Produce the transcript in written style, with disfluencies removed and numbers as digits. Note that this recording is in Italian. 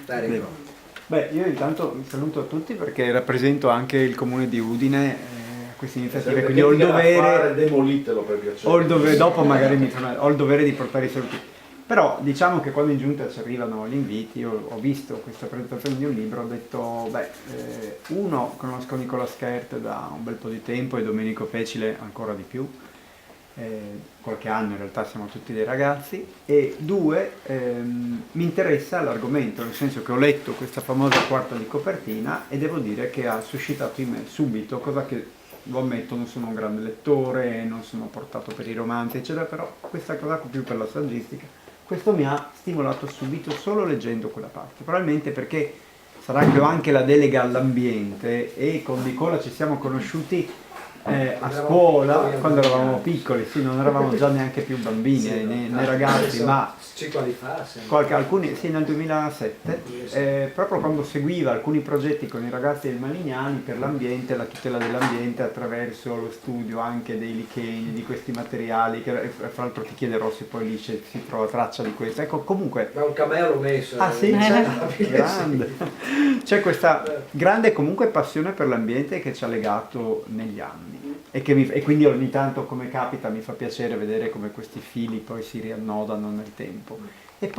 Dai, Beh, io intanto vi saluto tutti perché rappresento anche il comune di Udine, queste iniziative, quindi ho il dovere, demolitelo per piacere. ho il dovere, dopo magari ho il dovere di portare i saluti. Però diciamo che quando in giunta ci arrivano gli inviti, io ho visto questa presentazione di un libro, ho detto, beh, uno, conosco Nicola Schert da un bel po' di tempo e Domenico Pecile ancora di più, qualche anno in realtà siamo tutti dei ragazzi, e due, mi interessa l'argomento, nel senso che ho letto questa famosa quarta di copertina e devo dire che ha suscitato in me subito, cosa che lo ammetto, non sono un grande lettore, non sono portato per i romanzi, eccetera, però questa cosa più per la saggistica, questo mi ha stimolato subito solo leggendo quella parte, probabilmente perché sarà che ho anche la delega all'ambiente e con Nicola ci siamo conosciuti a scuola quando eravamo piccoli, sì, non eravamo già neanche più bambini, Sì, né ragazzi, ma 5 anni fa, alcuni, sì, nel 2007, proprio quando seguiva alcuni progetti con i ragazzi del Malignani per l'ambiente, la tutela dell'ambiente attraverso lo studio anche dei licheni, di questi materiali, che fra l'altro ti chiederò se poi lì si trova traccia di questo. Ecco, comunque... Ma un cameo l'ho messo. Ah sì? Grande. C'è questa grande comunque passione per l'ambiente che ci ha legato negli anni e quindi ogni tanto, come capita, mi fa piacere vedere come questi fili poi si riannodano nel tempo.